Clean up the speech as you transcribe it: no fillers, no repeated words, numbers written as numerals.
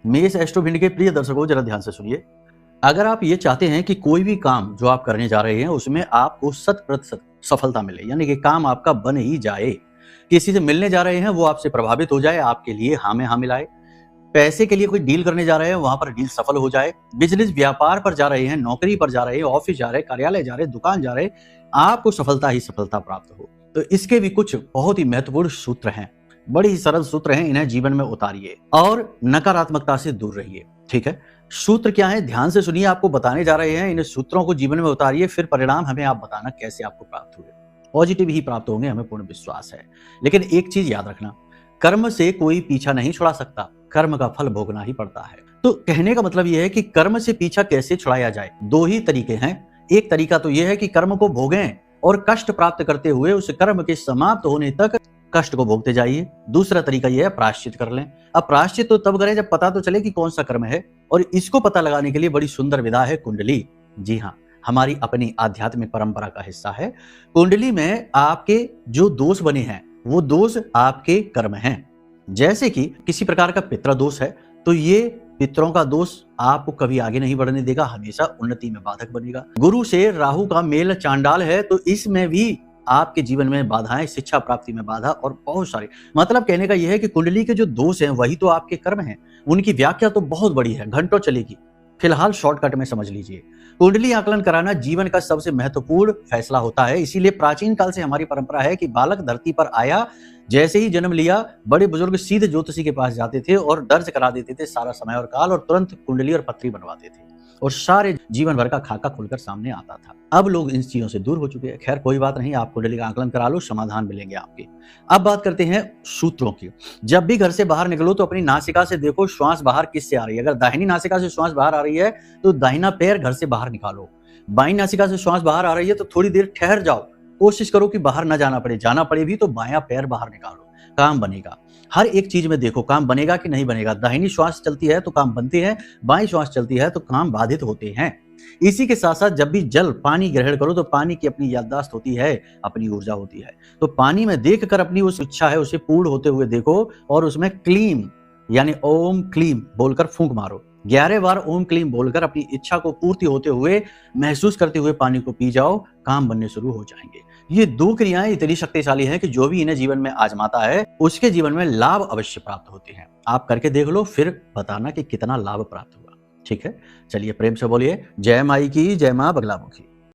मेष एस्ट्रोभिंड के प्रिय दर्शकों, जरा ध्यान से सुनिए। अगर आप ये चाहते हैं कि कोई भी काम जो आप करने जा रहे हैं उसमें आपको 100% सफलता मिले, यानी कि काम आपका बन ही जाए, किसी से मिलने जा रहे हैं वो आपसे प्रभावित हो जाए, आपके लिए हाँ में हाँ मिलाए, पैसे के लिए कोई डील करने जा रहे हैं वहां पर डील सफल हो जाए, बिजनेस व्यापार पर जा रहे हैं, नौकरी पर जा रहे हैं, ऑफिस जा रहे हैं, कार्यालय जा रहे हैं, दुकान जा रहे हैं, आपको सफलता ही सफलता प्राप्त हो। तो इसके भी कुछ बहुत ही महत्वपूर्ण सूत्र हैं, बड़े ही सरल सूत्र हैं, इन्हें जीवन में उतारिए और नकारात्मकता से दूर रहिए। ठीक है, सूत्र क्या है, ध्यान से सुनिए, आपको बताने जा रहे हैं। इन सूत्रों को जीवन में उतारिए, फिर परिणाम हमें आप बताना कैसे आपको प्राप्त हुए। पॉजिटिव ही प्राप्त होंगे, हमें पूर्ण विश्वास है। लेकिन एक चीज याद रखना, कर्म से कोई पीछा नहीं छुड़ा सकता, कर्म का फल भोगना ही पड़ता है। तो कहने का मतलब यह है कि कर्म से पीछा कैसे छुड़ाया जाए। दो ही तरीके हैं। एक तरीका तो यह है कि कर्म को भोगें और कष्ट प्राप्त करते हुए उस कर्म के समाप्त होने तक कष्ट को भोगते जाइए। दूसरा तरीका यह है प्रायश्चित कर लें। अब प्रायश्चित तो तब करें जब पता तो चले कि कौन सा कर्म है, और इसको पता लगाने के लिए बड़ी सुंदर विधा है कुंडली। जी हाँ, हमारी अपनी आध्यात्मिक परंपरा का हिस्सा है। कुंडली में आपके जो दोष बने हैं वो दोष आपके कर्म हैं। जैसे कि किसी प्रकार का पितृ दोष है तो ये पितरों का दोष आपको कभी आगे नहीं बढ़ने देगा, हमेशा उन्नति में बाधक बनेगा। गुरु से राहु का मेल चांडाल है तो इसमें भी आपके जीवन में बाधाएं, शिक्षा प्राप्ति में बाधा और बहुत सारे, मतलब कहने का यह है कि कुंडली के जो दोष हैं वही तो आपके कर्म हैं। उनकी व्याख्या तो बहुत बड़ी है, घंटों चलेगी, फिलहाल शॉर्टकट में समझ लीजिए। कुंडली आकलन कराना जीवन का सबसे महत्वपूर्ण फैसला होता है। इसीलिए प्राचीन काल से हमारी परंपरा है कि बालक धरती पर आया, जैसे ही जन्म लिया, बड़े बुजुर्ग सीधे ज्योतिषी के पास जाते थे और दर्ज करा देते थे सारा समय और काल, और तुरंत कुंडली और पत्री बनवाते थे और सारे जीवन भर का खाका खुलकर सामने आता था। अब लोग इन चीजों से दूर हो चुके हैं। खैर कोई बात नहीं, आप कुंडली का आकलन करा लो, समाधान मिलेंगे आपके। अब बात करते हैं सूत्रों की। जब भी घर से बाहर निकलो तो अपनी नासिका से देखो श्वास बाहर किससे आ रही है। अगर दाहिनी नासिका से श्वास बाहर आ रही है तो दाहिना पैर घर से बाहर निकालो। बाईं नासिका से श्वास बाहर आ रही है तो थोड़ी देर ठहर जाओ, कोशिश करो कि बाहर ना जाना पड़े, जाना पड़े भी तो बायां पैर बाहर निकालो, काम बनेगा। हर एक चीज में देखो काम बनेगा कि नहीं बनेगा। दाहिनी श्वास चलती है तो काम बनते हैं, बाईं श्वास चलती है तो काम बाधित होते हैं। इसी के साथ साथ जब भी जल पानी ग्रहण करो तो पानी की अपनी याददाश्त होती है, अपनी ऊर्जा होती है। तो पानी में देखकर अपनी उस इच्छा है उसे पूर्ण होते हुए देखो और उसमें क्लीम यानी ओम क्लीम बोलकर फूंक मारो। 11 बार ओम क्लीम बोलकर अपनी इच्छा को पूर्ति होते हुए महसूस करते हुए पानी को पी जाओ, काम बनने शुरू हो जाएंगे। ये दो क्रियाएं इतनी शक्तिशाली हैं कि जो भी इन्हें जीवन में आजमाता है उसके जीवन में लाभ अवश्य प्राप्त होते हैं। आप करके देख लो, फिर बताना कि कितना लाभ प्राप्त हुआ। ठीक है, चलिए प्रेम से बोलिए जय माई की, जय मां बगलामुखी।